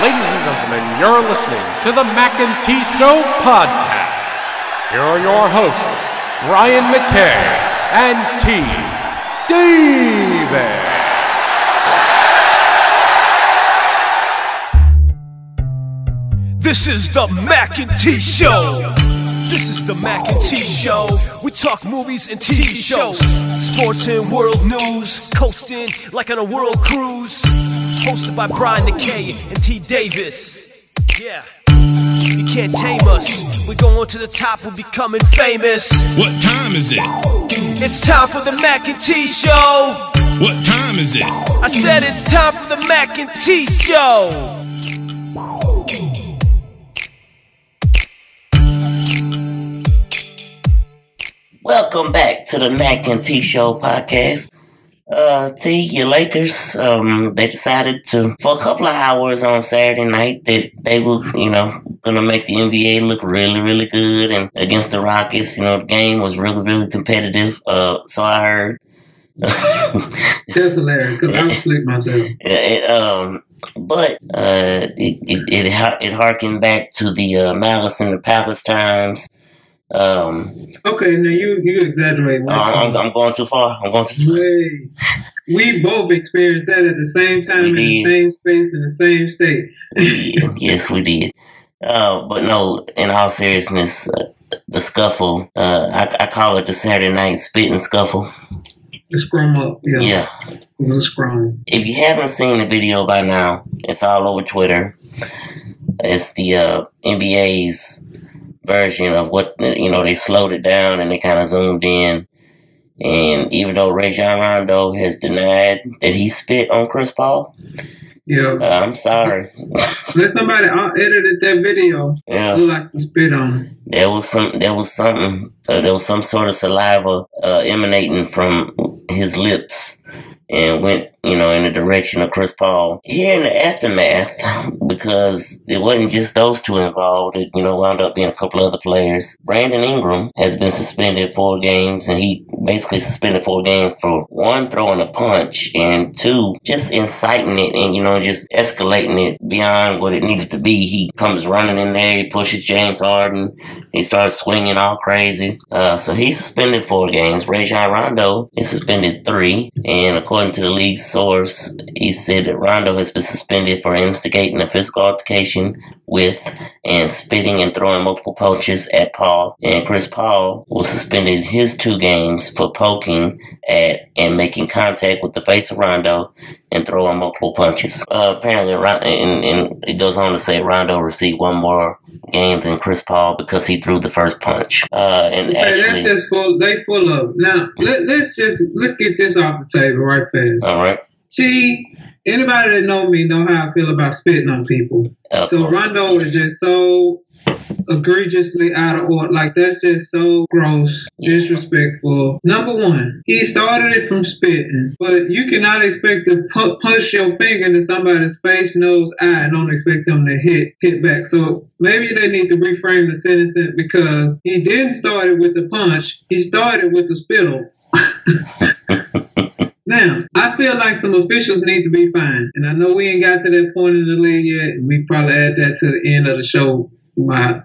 Ladies and gentlemen, you're listening to the Mackay T Podcast. Here are your hosts, Ryan Mackay and T Davis. This is the Mackay T Show. This is the Mackay T Show. We talk movies and TV shows, sports and world news, coasting like on a world cruise. Hosted by Brian Mackay and T Davis. Yeah, you can't tame us. We're going to the top, we're becoming famous. What time is it? It's time for the Mackay T Show. What time is it? I said it's time for the Mackay T Show. Welcome back to the Mackay T Show podcast. T, your Lakers, they decided to, for a couple of hours on Saturday night, that they were, gonna make the NBA look really, really good. And against the Rockets, the game was really, really competitive. So I heard. That's hilarious, because I was asleep myself. But it harkened back to the Malice in the Palace times. Okay, now you exaggerate. I'm going too far. Wait. We both experienced that at the same time, in the same space, in the same state. Yes, we did. But no, in all seriousness, the scuffle, I call it the Saturday night spitting scuffle. The scrum up, yeah. It was a scrum. If you haven't seen the video by now, it's all over Twitter. It's the NBA's version of what, they slowed it down and they kind of zoomed in. And even though Rajon Rondo has denied that he spit on Chris Paul, I'm sorry. Somebody edited that video. Yeah, looked like he spit on him. There was some sort of saliva emanating from his lips and went, in the direction of Chris Paul. Here in the aftermath, because it wasn't just those two involved, it, wound up being a couple other players. Brandon Ingram has been suspended 4 games, and he basically suspended 4 games for 1, throwing a punch, and 2, just inciting it and, just escalating it beyond what it needed to be. He comes running in there, he pushes James Harden, he starts swinging all crazy. So he's suspended 4 games. Rajon Rondo is suspended 3, and according to the league's source, he said that Rondo has been suspended for instigating a physical altercation with and spitting and throwing multiple punches at Paul. And Chris Paul was suspended his 2 games for poking at and making contact with the face of Rondo and throwing multiple punches. Apparently, and it goes on to say Rondo received 1 more game than Chris Paul because he threw the first punch. And actually, that's just full. They full of. Now let's get this off the table right fast. All right. See, anybody that know me know how I feel about spitting on people. So Rondo is just so egregiously out of order. Like, that's just so gross, disrespectful. Number 1, he started it from spitting, but you cannot expect to push your finger into somebody's face, nose, eye, and don't expect them to hit back. So maybe they need to reframe the sentence because he didn't start it with the punch. He started with the spittle. Now, I feel like some officials need to be fined. And I know we ain't got to that point in the league yet. We probably add that to the end of the show. My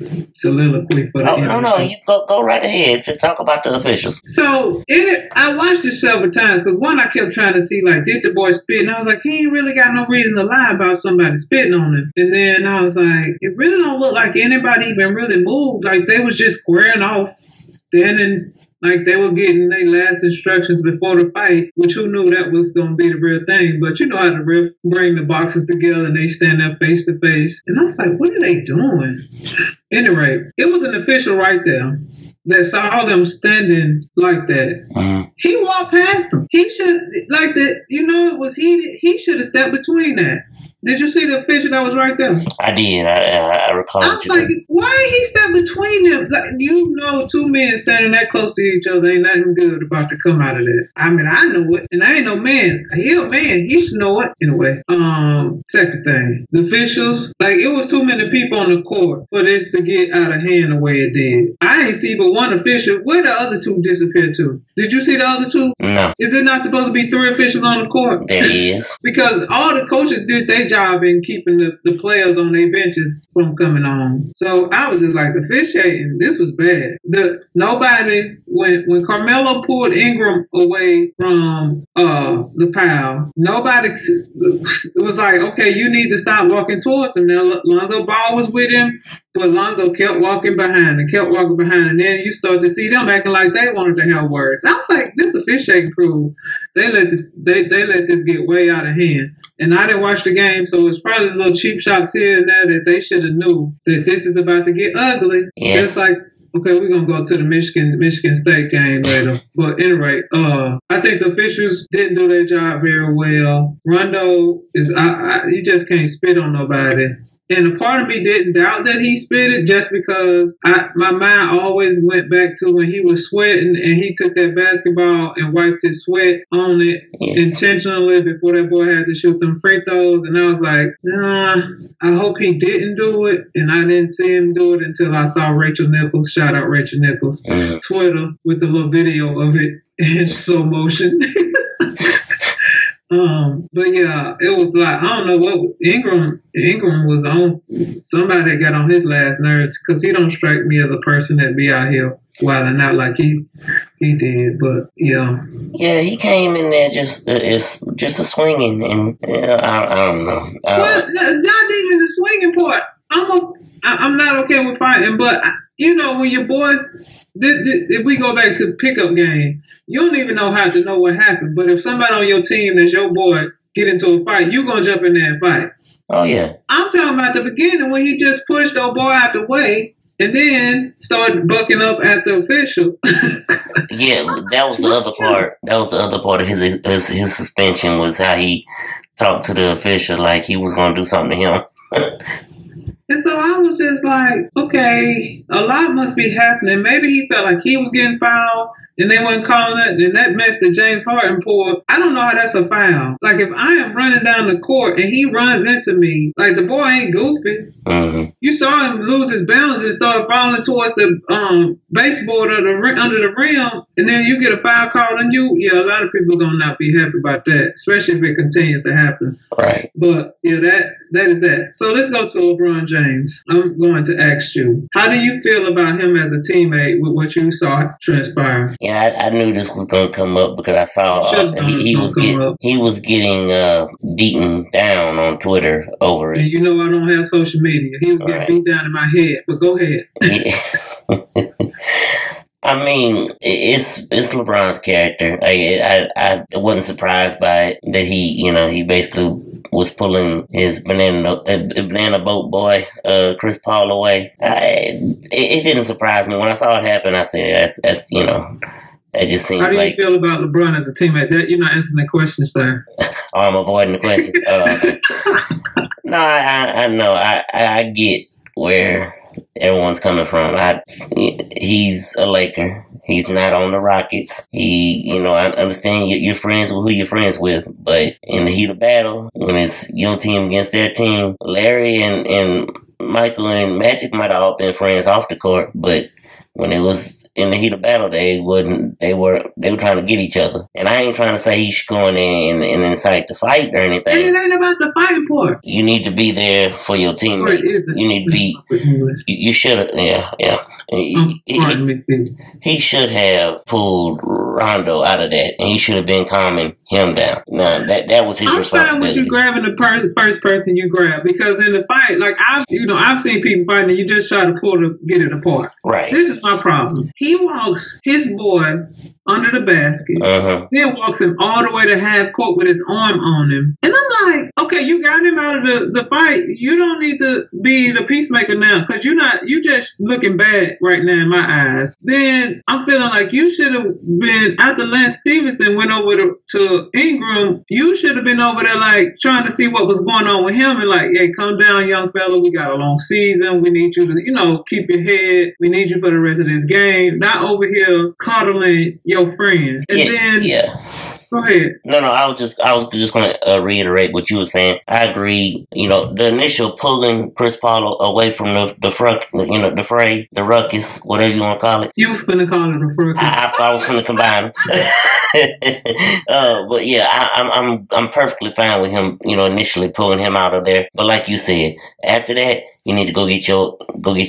soliloquy for the end. No, you go right ahead to talk about the officials. So, I watched it several times because one, I kept trying to see, like, did the boy spit? And I was like, he ain't really got no reason to lie about somebody spitting on him. And then I was like, it really don't look like anybody even really moved. Like, they was just squaring off, standing like they were getting their last instructions before the fight, which who knew that was going to be the real thing. But you know how the ref bring the boxes together and they stand there face to face. And I was like, what are they doing? Anyway, it was an official right there that saw them standing like that. Mm-hmm. He walked past them. He should, like that, it was heated. He should have stepped between that. Did you see the official that was right there? I did. I recall. I was like, why did he step between them? Like, 2 men standing that close to each other, ain't nothing good about to come out of that. I mean, I know it, and I ain't no man. He a man. He should know it. Anyway, second thing, the officials, like, it was too many people on the court for this to get out of hand the way it did. I ain't see but one official. Where the other two disappeared to? Did you see the other two? No. Is it not supposed to be 3 officials on the court? There is. Because all the coaches did their job in keeping the players on their benches from coming on. So I was just like, officiating, this was bad. Nobody, when Carmelo pulled Ingram away from the pile, nobody was like, okay, you need to stop walking towards him. Now, Lonzo Ball was with him, but Lonzo kept walking behind and kept walking behind. And then you start to see them acting like they wanted to have words. I was like, this officiating crew, they let this get way out of hand. And I didn't watch the game, so it's probably little cheap shots here and there that they should have knew that this is about to get ugly. Yes. Just like, okay, we're going to go to the Michigan State game later. But anyway, I think the officials didn't do their job very well. Rondo he just can't spit on nobody. And a part of me didn't doubt that he spit it just because my mind always went back to when he was sweating and he took that basketball and wiped his sweat on it intentionally before that boy had to shoot them free throws. And I was like, nah, I hope he didn't do it. And I didn't see him do it until I saw Rachel Nichols, shout out Rachel Nichols, Twitter with the little video of it in slow motion. But yeah, it was like, I don't know what Ingram was on. Somebody that got on his last nerves because he don't strike me as a person that be out here wilding out like he did. But yeah, he came in there just a swinging, and I don't know. Well, not even the swinging part. I'm not okay with fighting, but you know when your boys. If we go back to the pickup game, you don't even know how to know what happened. But if somebody on your team that's your boy get into a fight, you going to jump in there and fight. Oh, yeah. I'm talking about the beginning when he just pushed old boy out the way and then started bucking up at the official. Yeah, that was the other part. That was the other part of his suspension was how he talked to the official like he was going to do something to him. And so I was just like, okay, a lot must be happening. Maybe he felt like he was getting fouled and they weren't calling it. And that mess that James Harden pulled, I don't know how that's a foul. Like if I am running down the court and he runs into me, like the boy ain't goofy. Mm-hmm. You saw him lose his balance and start falling towards the baseboard under the rim. And then you get a foul call on you. Yeah, a lot of people are going to not be happy about that, especially if it continues to happen. Right. But yeah, that is that. So let's go to LeBron James. I'm going to ask you, how do you feel about him as a teammate with what you saw transpire? Yeah, I knew this was going to come up because I saw he was getting beaten down on Twitter over it. And you know I don't have social media. He was getting beat down in my head. But go ahead. I mean, it's LeBron's character. I wasn't surprised by it that he basically was pulling his banana boat boy, Chris Paul away. It didn't surprise me when I saw it happen. I said, that's it just seems like. How do you feel about LeBron as a teammate? You're not answering the question, sir. Oh, I'm avoiding the question. No, I know. I get where everyone's coming from. He's a Laker. He's not on the Rockets. I understand you're friends with who you're friends with, but in the heat of battle, when it's your team against their team, Larry and Michael and Magic might have all been friends off the court, but when it was in the heat of battle, they were trying to get each other. And I ain't trying to say he should go in there and incite the fight or anything. And it ain't about the fighting part. You need to be there for your teammates. You need to be. You should. Yeah. He should have pulled Rondo out of that, and he should have been calming him down. No, that was his responsibility. I'm fine with you grabbing the first person you grab, because in the fight, like I've seen people fighting and you just try to get it apart. Right. This is my problem. He walks his boy under the basket, then walks him all the way to half court with his arm on him. And I'm like, okay, you got him out of the fight. You don't need to be the peacemaker now, because you just looking bad right now in my eyes. Then I'm feeling like you should have been, after Lance Stevenson went over to Ingram, you should have been over there like trying to see what was going on with him and like, hey, come down, young fella. We got a long season. We need you to, keep your head. We need you for the rest of this game. Not over here coddling your friend. And Go ahead. No, I was just going to reiterate what you were saying. I agree. You know, the initial pulling Chris Paul away from the fray, the ruckus, whatever you want to call it. You was going to call it a ruckus. I was going to combine them. But yeah, I'm perfectly fine with him. You know, initially pulling him out of there. But like you said, after that, you need to go get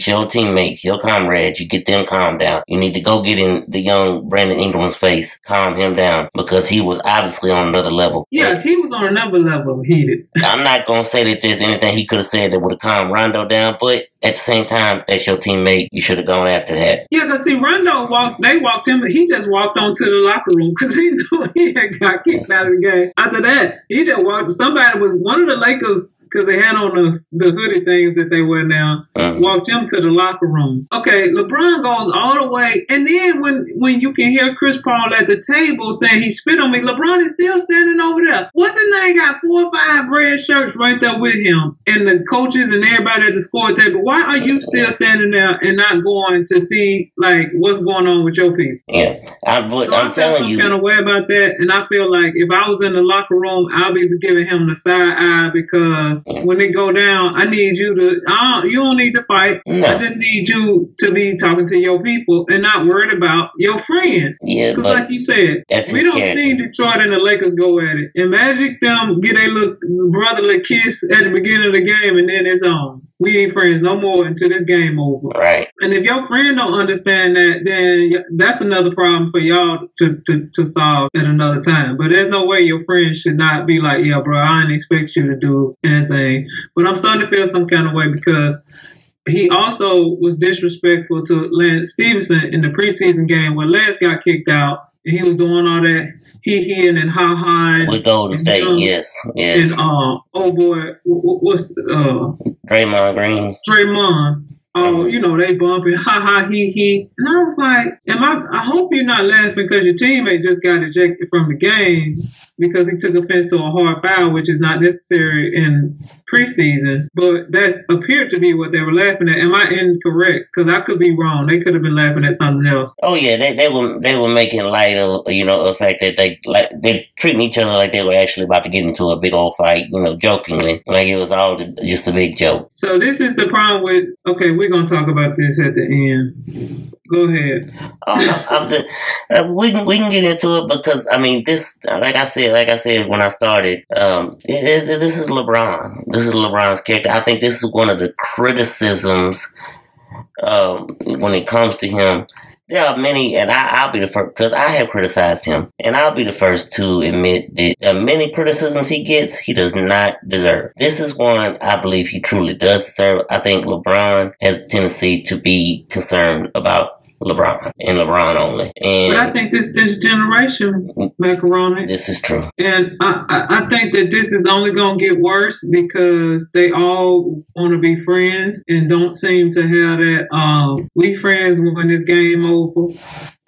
your teammates, your comrades. You get them calmed down. You need to go get in the young Brandon Ingram's face, calm him down, because he was obviously on another level. Yeah, but he was on another level, heated. I'm not gonna say that there's anything he could have said that would have calmed Rondo down, but at the same time, that's your teammate. You should have gone after that. Yeah, because see, Rondo walked him. He just walked on to the locker room because he knew he had got kicked out of the game. After that, he just walked. Somebody was one of the Lakers, because they had on the hoodie things that they wear now, walked him to the locker room. Okay, LeBron goes all the way. And then when you can hear Chris Paul at the table saying he spit on me, LeBron is still standing over there. What's his name? Got 4 or 5 red shirts right there with him. And the coaches and everybody at the score table. Why are you still standing there and not going to see, like, what's going on with your people? Yeah, I'm telling you. I'm kind of way about that. And I feel like if I was in the locker room, I'll be giving him the side eye, because when they go down, I need you to, you don't need to fight. No. I just need you to be talking to your people and not worried about your friend. Yeah, because like you said, we don't see Detroit and the Lakers go at it. And Magic them get a little brotherly kiss at the beginning of the game, and then it's on. We ain't friends no more until this game over. Right. And if your friend don't understand that, then that's another problem for y'all to solve at another time. But there's no way your friend should not be like, yeah, bro, I didn't expect you to do anything. But I'm starting to feel some kind of way, because he also was disrespectful to Lance Stevenson in the preseason game where Lance got kicked out. And he was doing all that he and ha with Golden State, yes. And oh boy, what's Draymond Green? Draymond. Oh, you know, they bumping, he. And I was like, I hope you're not laughing because your teammate just got ejected from the game because he took offense to a hard foul, which is not necessary in preseason. But that appeared to be what they were laughing at. Am I incorrect? Because I could be wrong. They could have been laughing at something else. Oh yeah, they were making light of, you know, the fact that they treating each other like they were actually about to get into a big old fight, you know, jokingly, like it was all just a big joke. So this is the problem with. Okay, we're gonna talk about this at the end. Go ahead. We can get into it, because I mean, this, like I said when I started, this is LeBron. This is LeBron's character. I think this is one of the criticisms when it comes to him. There are many, and I'll be the first, because I have criticized him, and I'll be the first to admit that many criticisms he gets, he does not deserve. This is one I believe he truly does deserve. I think LeBron has a tendency to be concerned about LeBron and LeBron only. And but I think this generation, Macaroni. This is true. And I think that this is only going to get worse because they all want to be friends and don't seem to have that, we friends when this game over.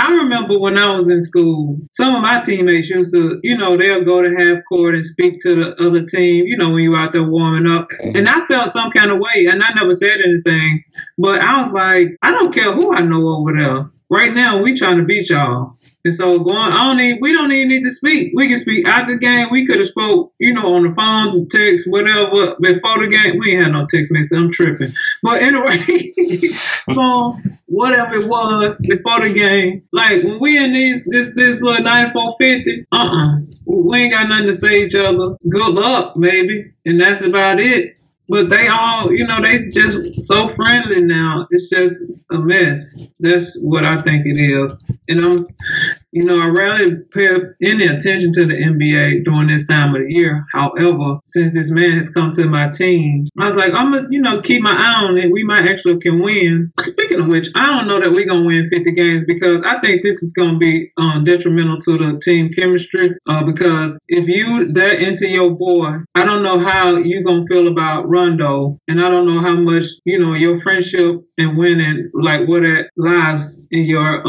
I remember when I was in school, some of my teammates used to, you know, they'll go to half court and speak to the other team, you know, when you out there warming up. And I felt some kind of way, and I never said anything. But I was like, I don't care who I know over there. Right now, we trying to beat y'all. And so we don't even need to speak. We can speak after the game. We could have spoke, you know, on the phone, text, whatever. Before the game, we ain't had no text message. I'm tripping. But anyway, phone, whatever it was before the game. Like when we in this little 9450, we ain't got nothing to say each other. Good luck, maybe, and that's about it. But they all, you know, they just so friendly now. It's just a mess. That's what I think it is. And I rarely pay any attention to the NBA during this time of the year. However, since this man has come to my team, I was like, I'm going to, keep my eye on it. We might actually can win. Speaking of which, I don't know that we're going to win 50 games because I think this is going to be detrimental to the team chemistry. Because if you that into your boy, I don't know how you're going to feel about Rondo. And I don't know how much, your friendship and winning, like where that lies in your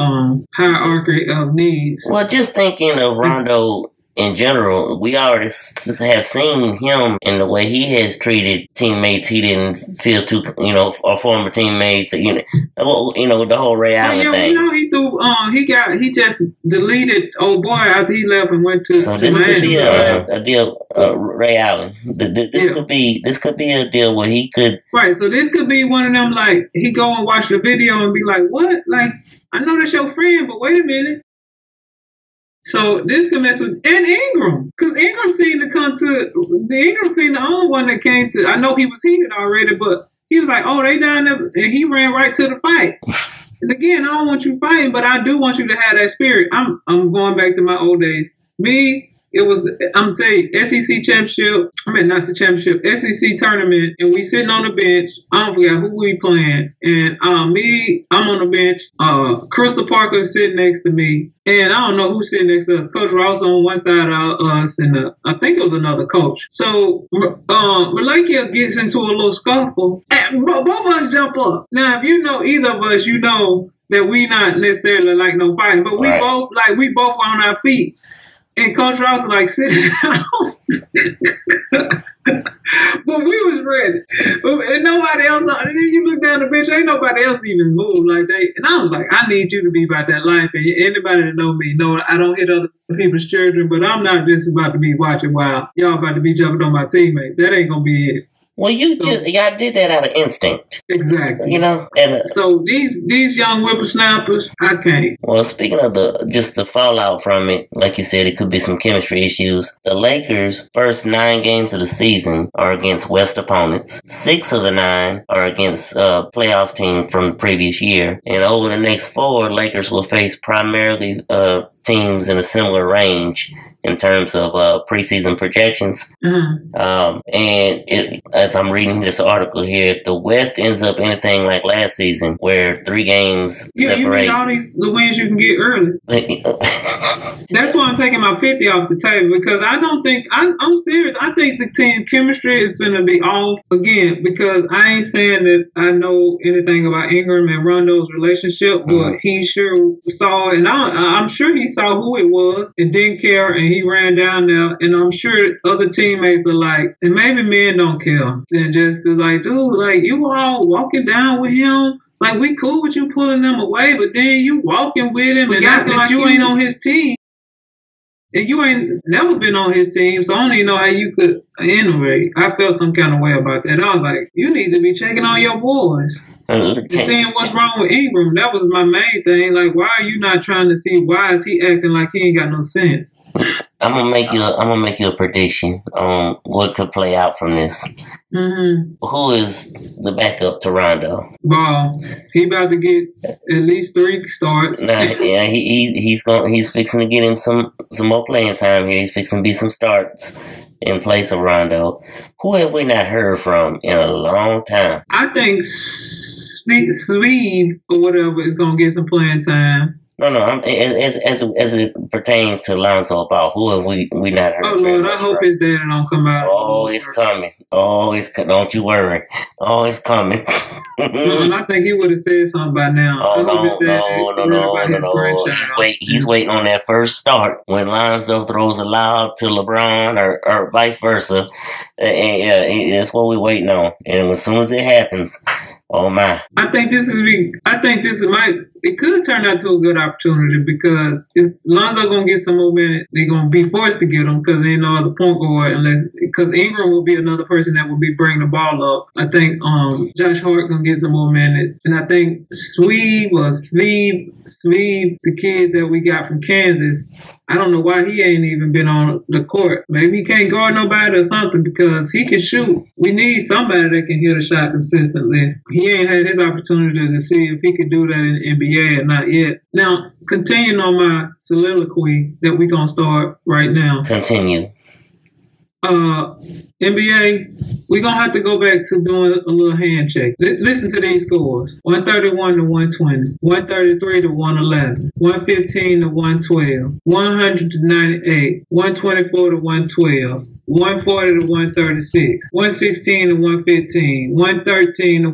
hierarchy of needs. Well, just thinking of Rondo in general, we already have seen him in the way he has treated teammates he didn't feel too, or former teammates, the whole Ray Allen thing. He just deleted old boy after he left and went to. So this could be a deal, Ray Allen. This could be a deal where he could. Right. So this could be one of them, like, he go and watch the video and be like, what? Like, I know that's your friend, but wait a minute. So this could mess with, and Ingram, because Ingram seemed the only one that came to, I know he was heated already, but he was like, oh, they down there, and he ran right to the fight. And again, I don't want you fighting, but I do want you to have that spirit. I'm going back to my old days. I'm telling you, SEC championship, not the championship, SEC tournament, and we sitting on the bench. I don't forget who we playing. And I'm on the bench. Crystal Parker is sitting next to me. And I don't know who's sitting next to us. Coach Ross on one side of us, and I think it was another coach. So Malakia gets into a little scuffle, and both of us jump up. Now, if you know either of us, you know that we not necessarily like no fighting, but we both on our feet. And Coach Ross was like sitting down. But we was ready. And nobody else, and then you look down the bench, ain't nobody else even moved like they. And I was like, I need you to be about that life. And anybody that know me know I don't hit other people's children, but I'm not just about to be watching while y'all about to be jumping on my teammates. That ain't going to be it. Well, y'all did that out of instinct. Exactly. And so these young whippersnappers, I can't. Well, speaking of the fallout from it, like you said, it could be some chemistry issues. The Lakers' first 9 games of the season are against West opponents. 6 of the 9 are against playoffs teams from the previous year. And over the next 4, Lakers will face primarily teams in a similar range in terms of preseason projections. And as I'm reading this article here, if the West ends up anything like last season, where 3 games separate. You need all the wins you can get early. That's why I'm taking my 50 off the table, because I don't think, I'm serious. I think the team chemistry is going to be off again, because I ain't saying that I know anything about Ingram and Rondo's relationship, but he sure saw, and I'm sure he saw who it was and didn't care, and he ran down there, and I'm sure other teammates are like, and maybe men don't care, and just like, dude, like, you all walking down with him, like, we cool with you pulling them away, but then you walking with him and acting like you ain't on his team. And you ain't never been on his team, so I don't even know how you could innovate. I felt some kind of way about that. I was like, you need to be checking on your boys and seeing what's wrong with Ingram. That was my main thing. Like, why are you not trying to see why is he acting like he ain't got no sense? I'm gonna make you a prediction on what could play out from this. Who is the backup to Rondo? Ball. He about to get at least 3 starts. Nah, yeah, he's fixing to get him some more playing time here. He's fixing to be some starts in place of Rondo. Who have we not heard from in a long time? I think Sleeve or whatever is gonna get some playing time. No, as it pertains to Lonzo Ball, who have we not heard? Oh Lord, I hope his daddy don't come out. Oh, it's coming. Don't you worry. Oh, it's coming. I think he would have said something by now. Oh no. He's waiting on that first start when Lonzo throws a lob to LeBron or vice versa. And that's what we're waiting on. And as soon as it happens, oh my! I think it could turn out to a good opportunity, because Lonzo gonna get some more minutes. They're gonna be forced to get them because there ain't no other point guard because Ingram will be another person that will be bringing the ball up. I think Josh Hart gonna get some more minutes, and I think Sleeve, the kid that we got from Kansas. I don't know why he ain't even been on the court. Maybe he can't guard nobody or something, because he can shoot. We need somebody that can hit a shot consistently. He ain't had his opportunity to see if he could do that in the NBA or not yet. Now, continuing on my soliloquy that we're going to start right now. Continue. NBA, we're going to have to go back to doing a little hand check. Listen to these scores. 131 to 120, 133 to 111, 115 to 112, 100 to 98, 124 to 112, 140 to 136, 116 to 115, 113 to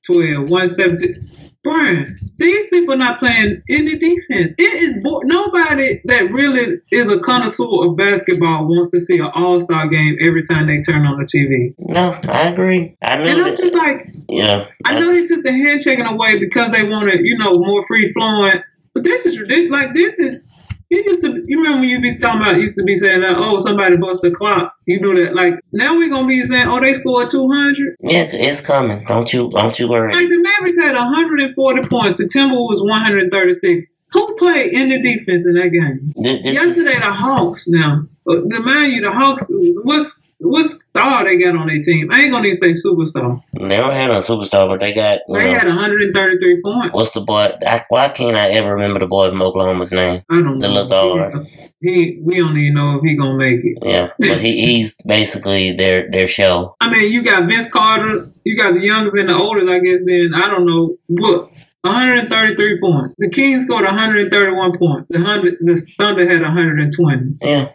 112, 117. Brian, these people not playing any defense. It is nobody that really is a connoisseur of basketball wants to see an all-star game every time they turn on the TV. No, I agree. I know. And I'm just like, yeah. I know they took the handshaking away because they wanted, more free-flowing. But this is ridiculous. Like, this is... You remember when you be talking about, used to be saying that, oh, somebody bust the clock. You do that. Like, now we're going to be saying, oh, they scored 200. Yeah, it's coming. Don't you worry. Like, the Mavericks had 140 points. The Timberwolves 136. Who played in the defense in that game? Yesterday, the Hawks now. Remind you, the Hawks, what star they got on their team? I ain't going to even say superstar. They don't have no superstar, but they got... They had 133 points. What's the boy? Why can't I ever remember the boy from Oklahoma's name? I don't know. The little guard. We don't even know if he going to make it. Yeah, but he's basically their show. I mean, you got Vince Carter. You got the youngest and the oldest, I guess, then, I don't know, what? 133 points. The Kings scored 131 points. The Thunder had 120. Yeah.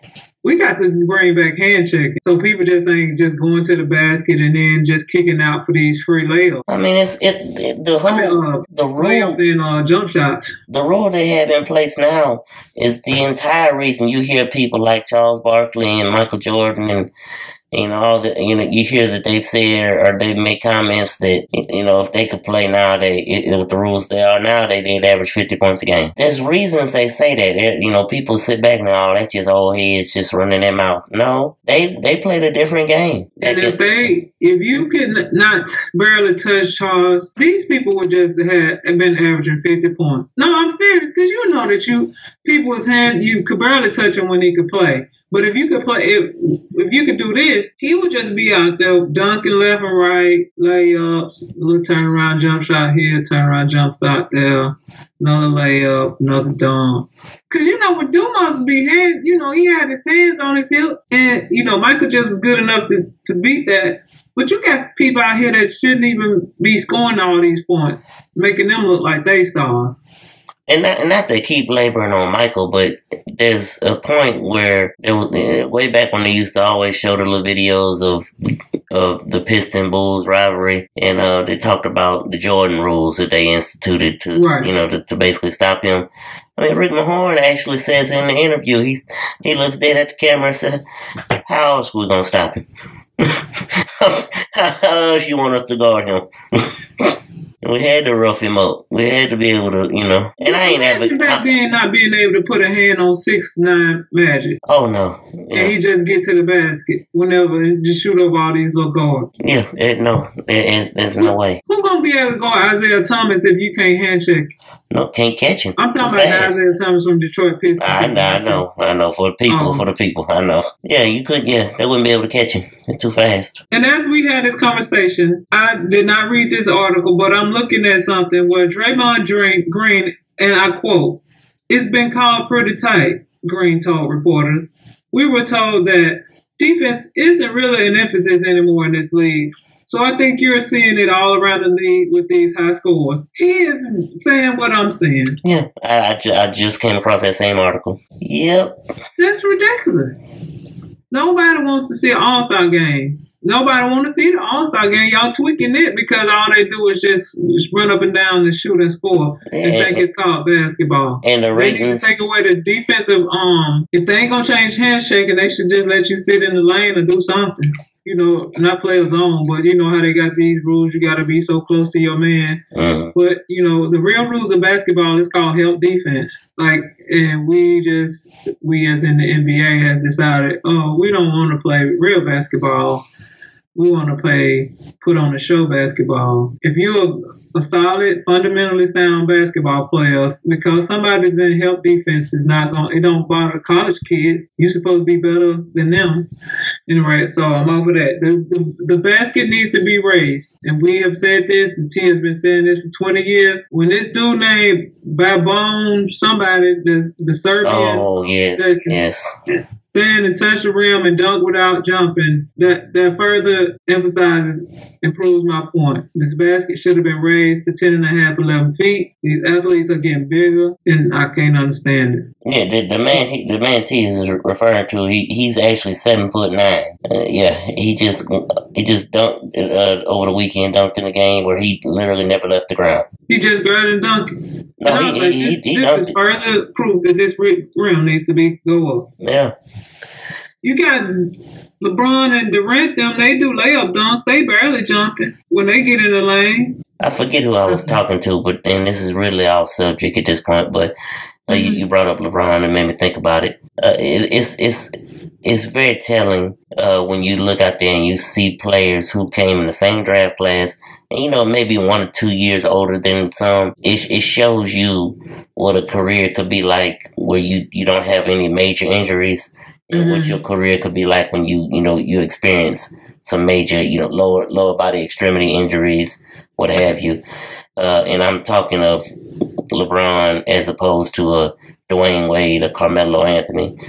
We got to bring back handshaking so people just ain't just going to the basket and then just kicking out for these free layups. I mean, the layups and jump shots. The rule they have in place now is the entire reason you hear people like Charles Barkley and Michael Jordan and all the, you hear that they've said or they've made comments that, if they could play now, with the rules they are now, they'd average 50 points a game. There's reasons they say that. People sit back and, oh, that's just old heads just running their mouth. No, they played a different game. And if you could not barely touch Charles, these people would just have been averaging 50 points. No, I'm serious, because you know that people's hand, you could barely touch him when he could play. But if you could play, if you could do this, he would just be out there dunking left and right, layups, little turnaround jump shot here, turnaround jump shot there, another layup, another dunk. Because, with Dumas he had his hands on his hip, and, Michael just was good enough to beat that. But you got people out here that shouldn't even be scoring all these points, making them look like they stars. And not to keep laboring on Michael, but there's a point where there was way back when they used to always show the little videos of the Piston Bulls rivalry, and they talked about the Jordan rules that they instituted to basically stop him. I mean, Rick Mahorn actually says in the interview, he looks dead at the camera and says, "How else are we gonna stop him? How else you want us to guard him?" We had to rough him up. We had to be able to, And I ain't ever back then not being able to put a hand on 6'9" Magic. Oh no! Yeah. And he just get to the basket whenever and just shoot over all these little guards. Yeah, there's no way. Who's gonna be able to guard Isaiah Thomas if you can't handshake? No, can't catch him. I'm talking about Isaiah Thomas from Detroit Pistons. I know. For the people, I know. Yeah, you could. Yeah, they wouldn't be able to catch him. They're too fast. And as we had this conversation, I did not read this article, but I'm looking at something where Draymond Green, and I quote, "It's been called pretty tight," Green told reporters. "We were told that defense isn't really an emphasis anymore in this league. So I think you're seeing it all around the league with these high scores." He is saying what I'm saying. Yeah, I just came across that same article. Yep. That's ridiculous. Nobody wants to see an all-star game. Nobody want to see the all-star game. Y'all tweaking it because all they do is just run up and down and shoot and score and think it's called basketball. And the ratings. They need to take away the defensive if they ain't going to change handshaking, they should just let you sit in the lane and do something. Not play a zone, but how they got these rules. You got to be so close to your man. Mm-hmm. But, the real rules of basketball is called help defense. And we as in the NBA has decided, we don't want to play real basketball. We want to put on a show basketball. If you're a solid, fundamentally sound basketball player, because somebody's in help defense is not it don't bother college kids. You're supposed to be better than them. Anyway, so I'm over that. The basket needs to be raised. And we have said this, and T has been saying this for 20 years. When this dude named Babone, somebody, the Serbian. Oh, yes. Stand and touch the rim and dunk without jumping. That further emphasizes and proves my point. This basket should have been raised to 10.5, 11 feet. These athletes are getting bigger, and I can't understand it. Yeah, the man T is referring to. He's actually 7'9". Yeah, he just dunked over the weekend. Dunked in a game where he literally never left the ground. He just grabbed and dunked it. No, this is further proof that this rim needs to go up. Yeah. You got LeBron and Durant, they do layup dunks. They barely jumping when they get in the lane. I forget who I was talking to, and this is really off subject at this point, but you brought up LeBron and made me think about it. It's very telling when you look out there and you see players who came in the same draft class, and, maybe 1 or 2 years older than some. It shows you what a career could be like where you don't have any major injuries. And what your career could be like when you experience some major, lower body extremity injuries, what have you. And I'm talking of LeBron as opposed to a Dwayne Wade, a Carmelo Anthony,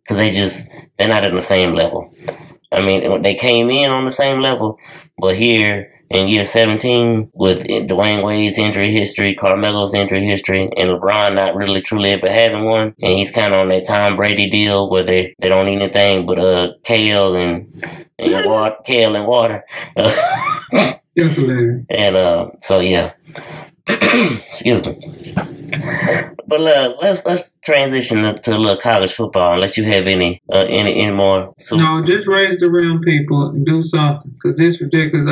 because they're not on the same level. I mean, they came in on the same level, but here in year 17, with Dwayne Wade's injury history, Carmelo's injury history, and LeBron not really truly ever having one, and he's kind of on that Tom Brady deal where they don't eat anything but kale and water. That's hilarious. And so yeah, excuse me. But let's transition to a little college football. Unless you have any more. No, just raise the rim, people, and do something, because this is ridiculous.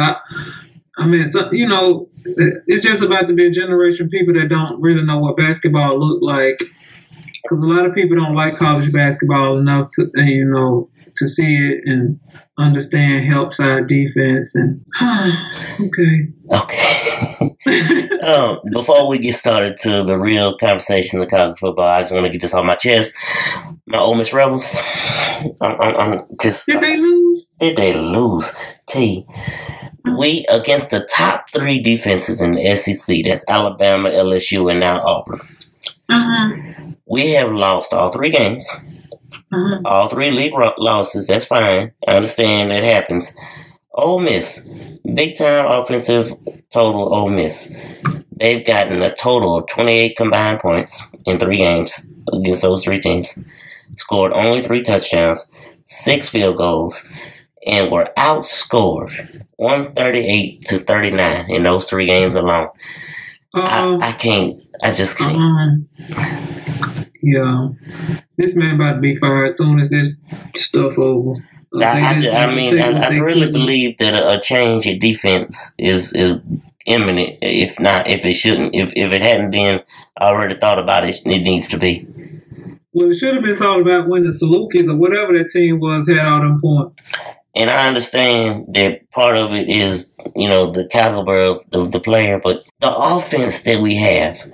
I mean, it's just about to be a generation of people that don't really know what basketball look like, because a lot of people don't like college basketball enough to see it and understand help side defense and okay. Before we get started to the real conversation of college football, I just want to get this off my chest. My Ole Miss Rebels. Did they lose? Did they lose? T. We against the top 3 defenses in the SEC. That's Alabama, LSU, and now Auburn. We have lost all 3 games. All 3 league losses. That's fine. I understand that happens. Ole Miss, big time offensive total. Ole Miss, they've gotten a total of 28 combined points in 3 games against those 3 teams. Scored only 3 touchdowns, 6 field goals, and were outscored 138-39 in those 3 games alone. I just can't. Yeah, this man about to be fired as soon as this stuff over. I really believe that a change in defense is imminent. If it hadn't been already thought about, it needs to be. Well, it should have been thought about when the Salukis or whatever that team was had all them points. And I understand that part of it is, the caliber of the player, but the offense that we have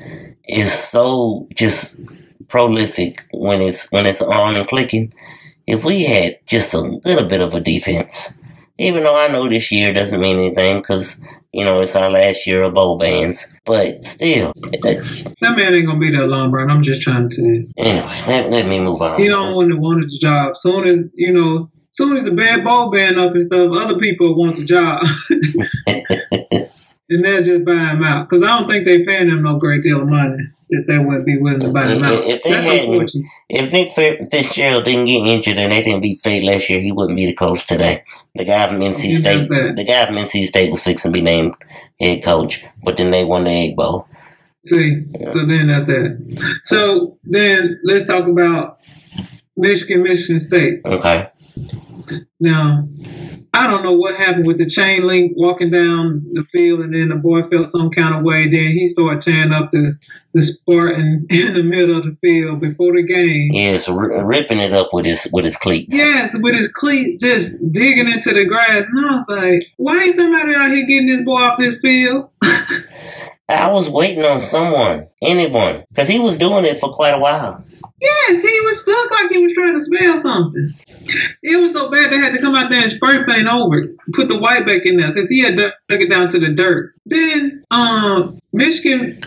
is so just prolific when it's on and clicking. If we had just a little bit of a defense, even though I know this year doesn't mean anything because, it's our last year of bowl bans, but still. That man ain't going to be there long, bro. I'm just trying to tell you. Anyway, let me move on. He don't want to want the job. Soon as the bad bowl ban up and stuff, other people want the job. And they'll just buy him out. Because I don't think they're paying him no great deal of money that they wouldn't be willing to buy him out. If Nick Fitzgerald didn't get injured and they didn't beat State last year, he wouldn't be the coach today. The guy from NC State was fixing to be named head coach, but then they won the Egg Bowl. See, so then that's that. So then let's talk about Michigan State. Okay. Now, I don't know what happened with the chain link walking down the field, and then the boy felt some kind of way. Then he started tearing up the Spartan in the middle of the field before the game. Yes, ripping it up with his cleats. Yes, with his cleats, just digging into the grass. And I was like, why ain't somebody out here getting this boy off this field? I was waiting on anyone, because he was doing it for quite a while. Yes, he looked like he was trying to spell something. It was so bad they had to come out there and spray paint over it, put the white back in there, because he had dug it down to the dirt. Then Michigan,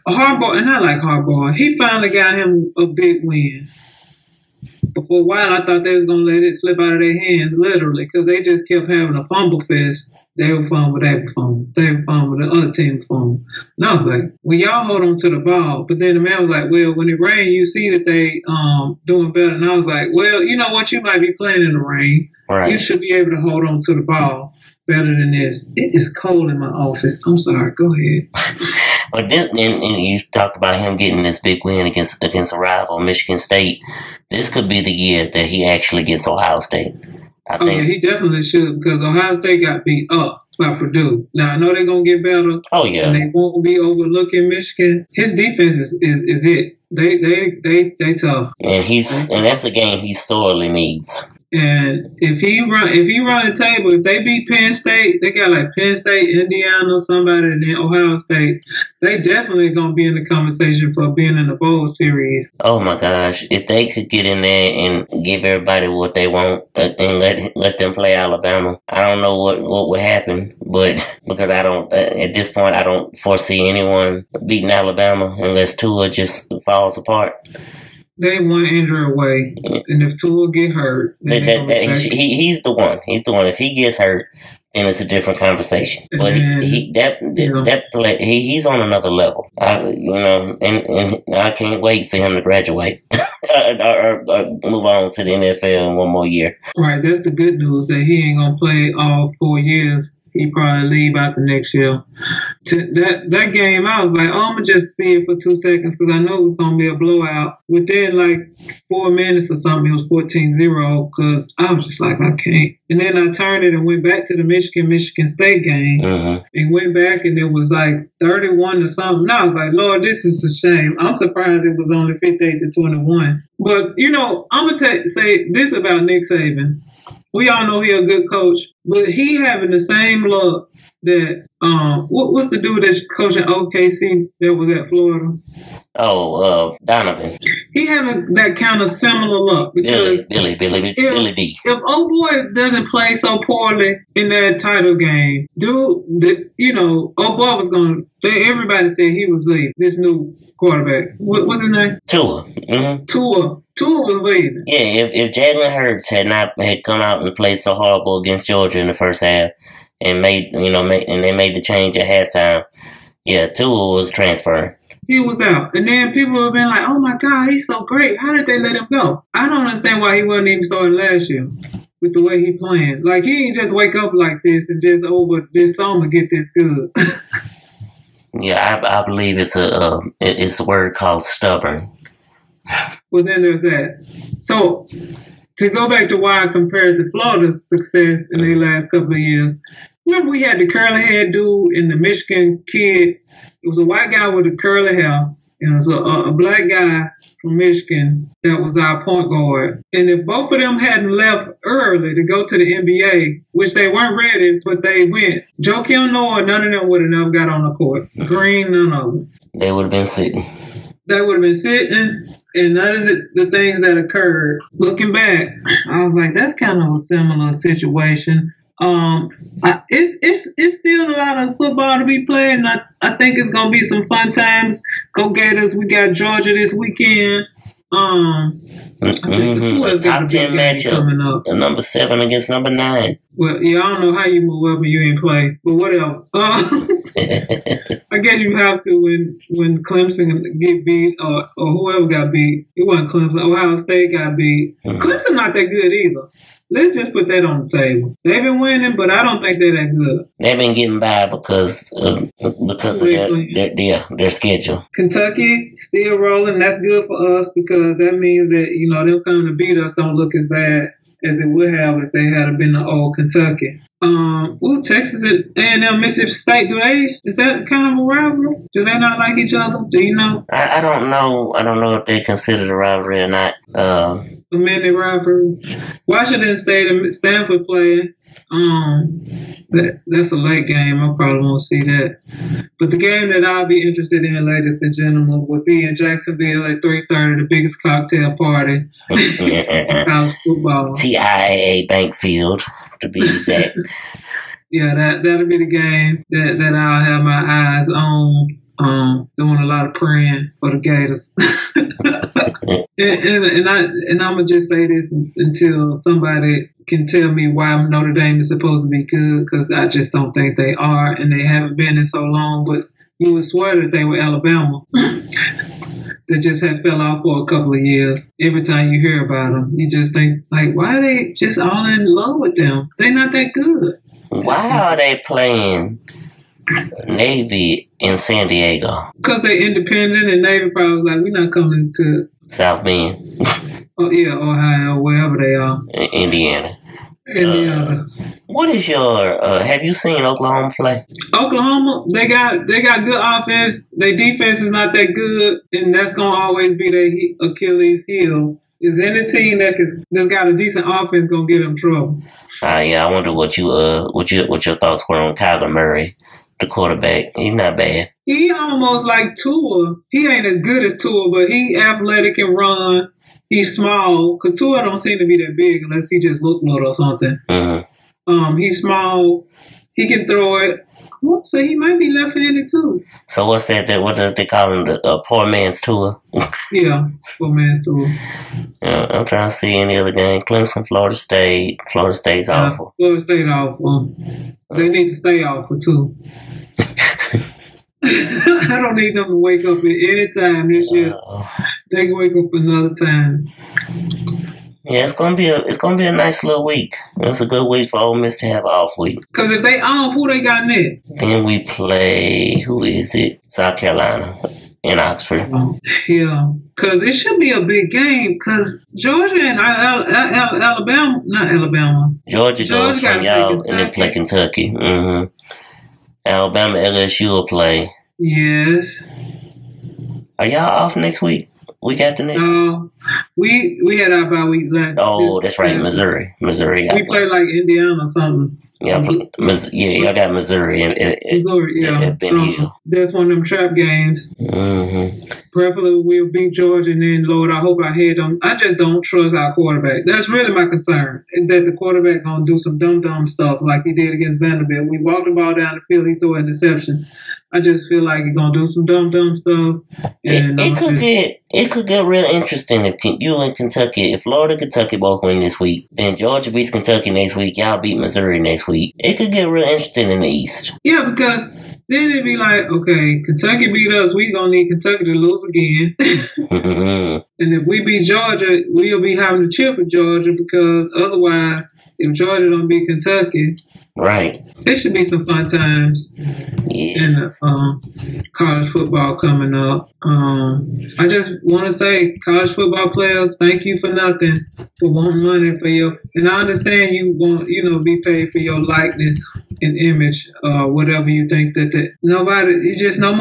Harbaugh, and I like Harbaugh, he finally got him a big win. But for a while, I thought they was going to let it slip out of their hands, literally, because they just kept having a fumble fest. They would fumble, they would fumble, they would fumble, the other team would fumble. And I was like, well, y'all hold on to the ball. But then the man was like, well, when it rains, you see that they doing better. And I was like, well, you know what? You might be playing in the rain. Right. You should be able to hold on to the ball better than this. It is cold in my office. I'm sorry. Go ahead. But this, and you talked about him getting this big win against a rival, Michigan State. This could be the year that he actually gets Ohio State. I think. Yeah, he definitely should, because Ohio State got beat up by Purdue. Now, I know they're going to get better. Oh, yeah. And they won't be overlooking Michigan. His defense is it. They tough. And that's a game he sorely needs. And if he run the table, if they beat Penn State, they got like Penn State, Indiana, somebody, and then Ohio State. They definitely gonna be in the conversation for being in the bowl series. Oh my gosh! If they could get in there and give everybody what they want and let them play Alabama, I don't know what would happen. But because I don't at this point, I don't foresee anyone beating Alabama unless Tua just falls apart. They one injury away, and if Tua get hurt, he's the one. He's the one. If he gets hurt, then it's a different conversation. But he's on another level. And I can't wait for him to graduate or move on to the NFL in one more year. Right, that's the good news, that he ain't gonna play all 4 years. He probably leave out the next year. That game, I was like, I'm going to just see it for 2 seconds because I know it was going to be a blowout. Within like 4 minutes or something, it was 14-0 because I was just like, I can't. And then I turned it and went back to the Michigan State game and went back and it was like 31 or something. And I was like, Lord, this is a shame. I'm surprised it was only 58-21. But, I'm going to say this about Nick Saban. We all know he's a good coach, but he having the same luck that what's the dude that's coaching OKC that was at Florida? Donovan. He having that kind of similar luck because Billy D. If old boy doesn't play so poorly in that title game, old boy was going. Everybody said he was leaving. This new quarterback, what's his name? Tua. Mm-hmm. Tua was leaving. Yeah, if Jalen Hurts had come out and played so horrible against Georgia in the first half and they made the change at halftime, yeah, Tua was transferring. He was out. And then people have been like, oh my God, he's so great. How did they let him go? I don't understand why he wasn't even starting last year with the way he playing. Like, he didn't just wake up like this and just over this summer get this good. Yeah, I believe it's a word called stubborn. Well, then there's that. So, to go back to why I compared to Florida's success in the last couple of years, remember we had the curly hair dude and the Michigan kid. It was a white guy with the curly hair. And it was a black guy from Michigan that was our point guard. And if both of them hadn't left early to go to the NBA, which they weren't ready, but they went, Joakim Noah, none of them would have never got on the court. Green, none of them. They would have been sitting. They would have been sitting, and none of the things that occurred. Looking back, I was like, that's kind of a similar situation. It's still a lot of football to be played, and I think it's gonna be some fun times. Go Gators! We got Georgia this weekend. Top 10 matchup. The number 7 against number 9. Well, yeah, I don't know how you move up and you ain't play, but whatever. I guess you have to when Clemson get beat or whoever got beat. It wasn't Clemson. Ohio State got beat. Clemson not that good either. Let's just put that on the table. They've been winning, but I don't think they're that good. They've been getting by because of their schedule. Kentucky still rolling. That's good for us because that means that them coming to beat us don't look as bad as it would have if they had been the old Kentucky. Texas and A&M, Mississippi State. Is that kind of a rivalry? Do they not like each other? Do you know? I don't know. I don't know if they consider the rivalry or not. A mini rivalry. Washington State and Stanford playing. That's a late game. I probably won't see that. But the game that I'll be interested in, ladies and gentlemen, would be in Jacksonville at 3:30, the biggest cocktail party in college football. TIAA Bank Field, to be exact. Yeah, that'll be the game that I'll have my eyes on. doing a lot of praying for the Gators. and I'm gonna just say this until somebody can tell me why Notre Dame is supposed to be good, because I just don't think they are, and they haven't been in so long. But you would swear that they were Alabama. They just had fell off for a couple of years. Every time you hear about them, you just think, like, why are they just all in love with them? They're not that good. Why are they playing Navy in San Diego? Because they're independent, and Navy probably was like, we're not coming to South Bend. Oh yeah, Ohio, wherever they are. Indiana. Indiana. What is your? Have you seen Oklahoma play? Oklahoma, they got good offense. Their defense is not that good, and that's gonna always be their Achilles heel. Is any team that's got a decent offense gonna get them trouble? Yeah, I wonder what your thoughts were on Kyler Murray, the quarterback. He's not bad. He almost like Tua. He ain't as good as Tua, but he athletic and run. He's small, because Tua don't seem to be that big unless he just look little or something. Mm-hmm. He's small. He can throw it. So he might be left-handed too. So what's that? What does they call him? The poor man's Tua? Yeah, poor man's Tua. I'm trying to see any other game. Clemson, Florida State. Florida State's awful. Florida State awful. They need to stay awful too. I don't need them to wake up at any time this year. They can wake up another time. Yeah, it's gonna be a nice little week. It's a good week for Ole Miss to have an off week. Because if they off, who they got next? Then we play, who is it? South Carolina in Oxford. Yeah, because it should be a big game. Because Georgia and Alabama, not Alabama. Georgia goes from y'all and then play Kentucky. Mm-hmm. Alabama, LSU will play. Yes. Are y'all off next week? Week after next? We had our bye week last. Oh, that's right, Missouri. Missouri. We played like Indiana or something. Yeah, y'all got Missouri. Missouri, at Ben Hill. That's one of them trap games. Mm-hmm. Preferably we'll beat Georgia, and then, Lord, I hope I hit them. I just don't trust our quarterback. That's really my concern, that the quarterback going to do some dumb stuff like he did against Vanderbilt. We walked the ball down the field, he threw an interception. I just feel like he's going to do some dumb stuff. And it could get real interesting if you and Kentucky, if Florida and Kentucky both win this week, then Georgia beats Kentucky next week, y'all beat Missouri next week. It could get real interesting in the East. Yeah, because then it'd be like, okay, Kentucky beat us, we going to need Kentucky to lose again. And if we beat Georgia, we'll be having to cheer for Georgia, because otherwise, if Georgia don't beat Kentucky, right, it should be some fun times. Yes. In college football coming up. I just want to say, college football players, thank you for nothing, for wanting money for your. And I understand you want, be paid for your likeness and image, whatever you think that nobody. You just no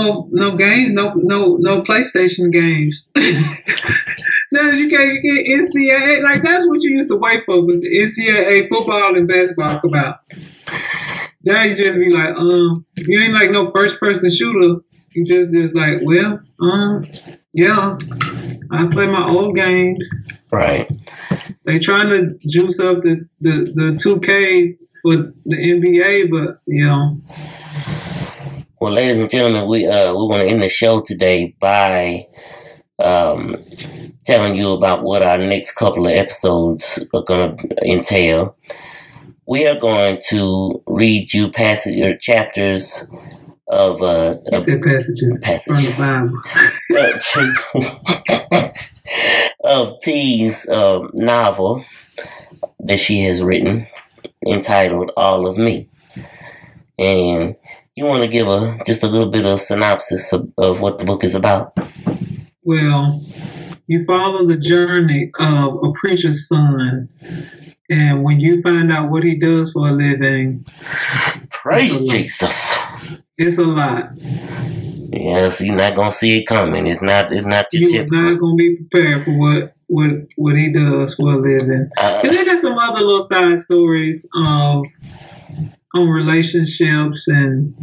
PlayStation games. Now you can't get NCAA, like that's what you used to wait for, was the NCAA football and basketball come out. Now you just be like, you ain't like no first person shooter. You just like, well, yeah, I play my old games. Right. They trying to juice up the 2K for the NBA, but Well, ladies and gentlemen, we want to end the show today by telling you about what our next couple of episodes are going to entail. We are going to read you chapters of passages from the Bible. Of T's novel that she has written, entitled All of Me. And you want to give just a little bit of synopsis of what the book is about? Well, you follow the journey of a preacher's son, and when you find out what he does for a living, praise Jesus. It's a lot. Yes, you're not gonna see it coming. It's not your You're not gonna be prepared for what he does for a living. And then there's some other little side stories on relationships, and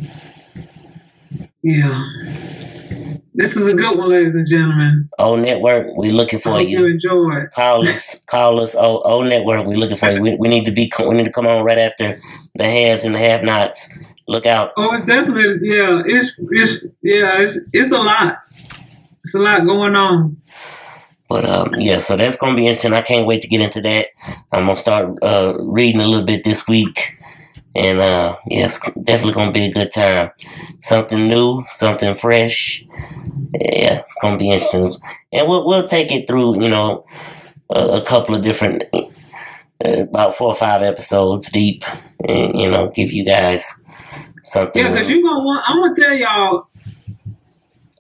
this is a good one, ladies and gentlemen. O Network, we looking for you. You enjoy it. Call us. O Network, we looking for you. We need to come on right after the haves and the have-nots look out. Oh, it's definitely, yeah. It's a lot. It's a lot going on. But yeah, so that's gonna be interesting. I can't wait to get into that. I'm gonna start reading a little bit this week, and yeah, it's definitely gonna be a good time. Something new, something fresh. Yeah, it's gonna be interesting, and we'll take it through. You know, a couple of different, about 4 or 5 episodes deep, and you know, give you guys something. Yeah, because I'm gonna tell y'all.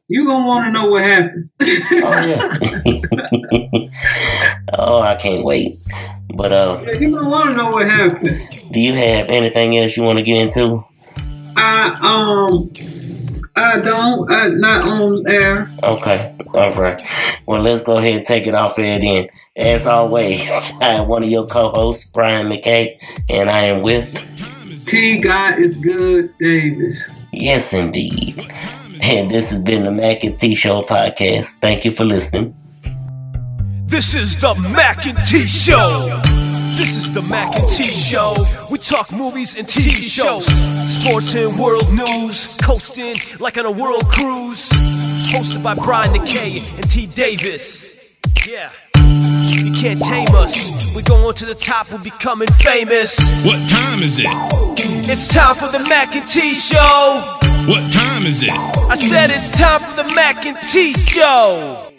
You're going to want to know what happened. Oh, yeah. Oh, I can't wait. But, yeah, you're going to want to know what happened. Do you have anything else you want to get into? I don't. Not on air. Okay. All right. Well, let's go ahead and take it off air then. As always, I am one of your co-hosts, Brian Mackay, and I am with... T. God is good, Davis. Yes, indeed. And this has been the Mackay T Show podcast. Thank you for listening. This is the Mackay T Show. This is the Mackay T Show. We talk movies and TV shows, sports and world news, coasting like on a world cruise. Hosted by Brian Mackay and T Davis. Yeah. You can't tame us. We're going to the top, we're becoming famous. What time is it? It's time for the Mackay T Show. What time is it? I said it's time for the Mackay T Show.